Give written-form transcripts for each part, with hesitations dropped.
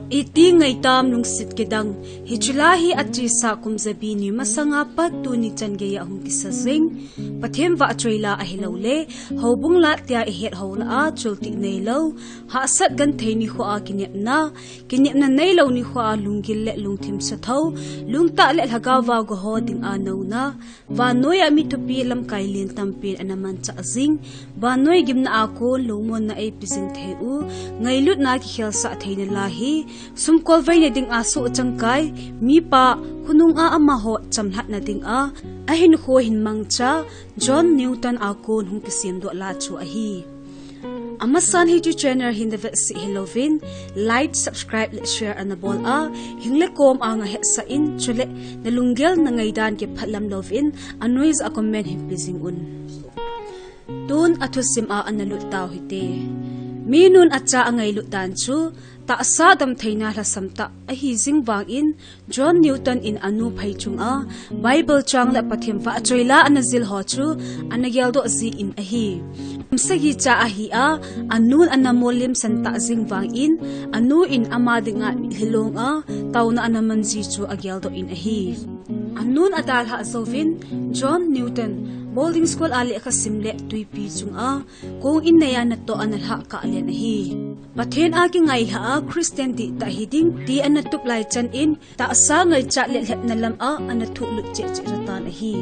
ITI NGEITAM LUNGSET KIDANG Hichulahi at Jisa kumzabini masanga patu ni Changeya hong kisazing pathem va trailer ahilole hobung lat tia ihet hola chulti neilo hasat gan theini kho a kinyap na neilo ni kho a lungil le lungthim sathau lungta le lagawa go hoding anau na va noya mi tupi lam kailin tampin anaman cha azing va noi gimna ako lungmon na ai pising theu ngailut na ki khelsa theina lahi sumkol vai ne ding asu changkai mi pa hunung a ama ho chamhat na ding a ahin kho hin mangcha John Newton akon hung kisim do la chu a hi amasan hi tu channel hin the si hilovin like subscribe let share an bol a hingle kom anga he sa in chule na lungel na ngaidan ke phalam lovin anois a comment him pising un tun athusim a analut taw hite minun acha angai lutan chu ta asadam theina la samta a hi jingwang in John Newton in anu phai chung a Bible chang la pathem wa choila anazil ho chu anagyal do zi in a hi sagi cha a hi a anun anamolim santa jingwang in anu in amadinga hilong a tauna anamanji chu agyal do in a hi anun adal ha zovin John Newton boarding school ali ka simle tuipi chung a kung in naya na to analha ka alen hi pathen a ki ngai ha Christian di ta hiding ti anatup lai chan in ta asa ngai cha le het na lam a anathu lu che che ratan hi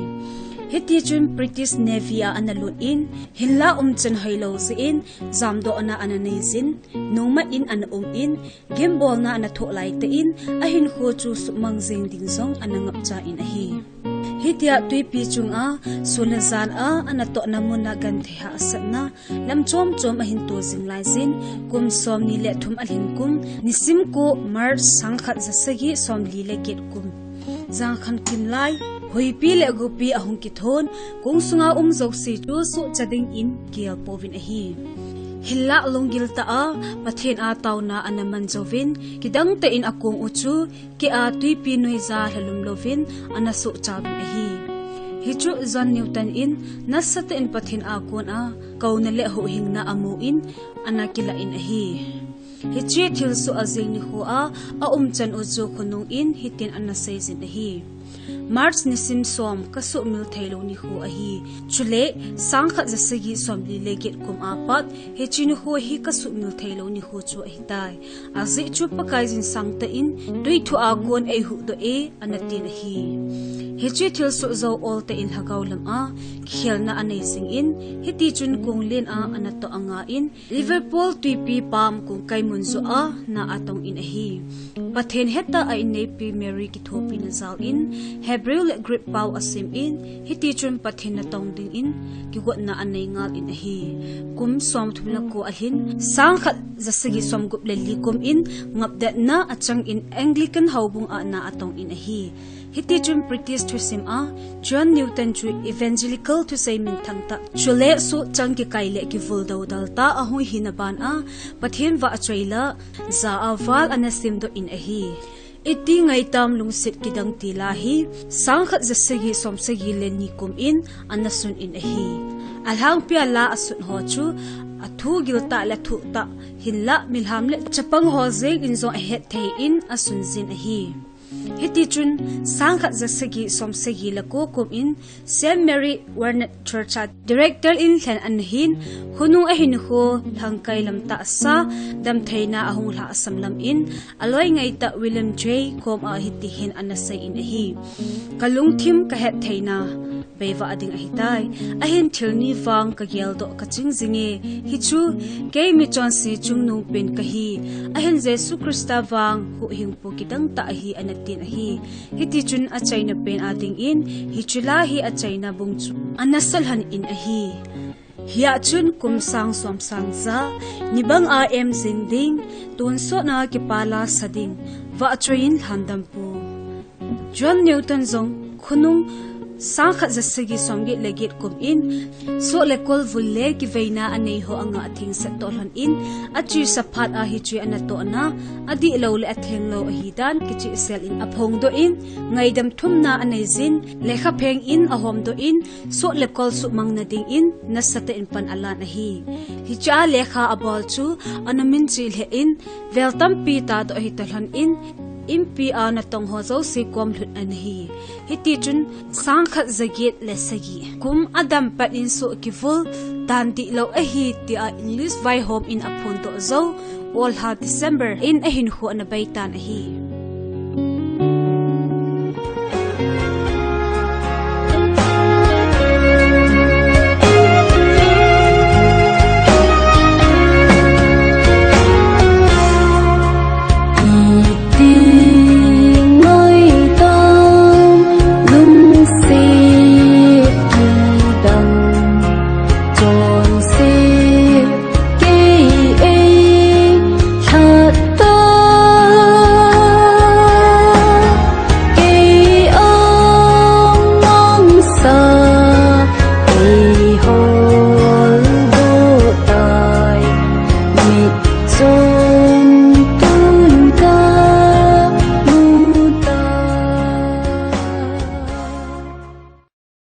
heti chun British Navy a analun in hilla chan hailo si in zamdo ana ananei zin noma in an in gimbol na anathu lai te in ahin kho chu sumang zeng ding zong anangap cha in a hi hitia tuipi chung a sulazan a anato namuna ganthe ha asatna lam chom a hinto jinglai zin kum som ni le thum alhin kum nisim ko mar sangkhat jasagi som li le get kum jang khan kimlai hoipi le gopi ahung ki thon kung sunga joksi chu su chading in kial povin a hi hilla longil ta a pathen a tawna anaman jovin kidang te in akong uchu ki a tuipi noiza halum lovin anasu chabin a hi hichu John Newton in nasat in pathen a kon a kauna le ho hingna amu in anakila in a hi hichi thil su azing ni ho a chan uchu khunung in hitin anasei zin a hi March nisim som kasu mil thailo ni hu a hi chule sangkha jasagi som li leget kum apat hechini hu hi kasu mil thailo ni hu chu a hitai azi chu pakai jin sangta in dui thu a gon ei hu do e anatin a hi hechi thil su zo ol te in hagaulam a khelna anei in heti chun kunglen a anato anga in Liverpool tuipi pam kung kaimun zo a na atong in a hi pathen heta a in nei pi Mary ki thopi na zal in Hebrew le grip pau asim in hiti chun pathin na tong ding in kigot na anei ngal in a hi kum som thumla ko alhin sangkhat jasagi som gup le likum in ngapda na achang in Anglican haubung a na atong in a hi hiti chun British thusim a John Newton chu evangelical to say min thangta chule su chang ki kaile ki vuldo dalta a hui hinaban a pathin wa achaila za awal anasim do in a hi ITI NGEITAM LUNGSET KIDANG tilahi sangkhat jasagi somsagi le nikum in anasun in a hi alhang pia la asun ho chu athu gilta la thu ta hilla milham le chapang ho zeg in zo het thei in asun zin a hi hiti chun sangkhat jasagi somsagi la ko kum in St Mary Warnet Church director in hlan an hin hunung a hin ho thangkai lam ta sa dam theina ahung la asam lam in aloi ngai ta William J kom a hiti hin anasai in a hi kalung thim ka het theina beiwa ading a hitai ahin thilni wang ka gel do ka chingzinge hichu ke mi chon si chungnung pen ka hi ahin Jesu Krista wang hu hingpo kidang ta hi anatin a hi hiti chun a chaina pen ading in hichula hi a chaina bungchu anasalhan in a hi hiya chun kum sang som sang za nibang a em zinding tunso na ki pala sading wa train handam pu John Newton zong khunung sang khat zasagi somgi legit kum in so lekol vulle ki veina anei ho anga athing set tolhan in achi saphat a hi chi anato na adi lo le atheng lo hi dan kichi sel in aphong do in ngaidam thumna anei zin lekha pheng in ahom do in so lekol su mangna ding in nasata in pan ala na hi cha lekha abol chu anamin chil he in veltam pi ta do hi tolhan in impi ana tong ho zo si kom hlut an hi hiti chun sangkhat zagit le sagi kum adam pat in so kivul dan ti lo a hi ti a english vai home in apon to zo all ha december in a hin hu na baitan a hi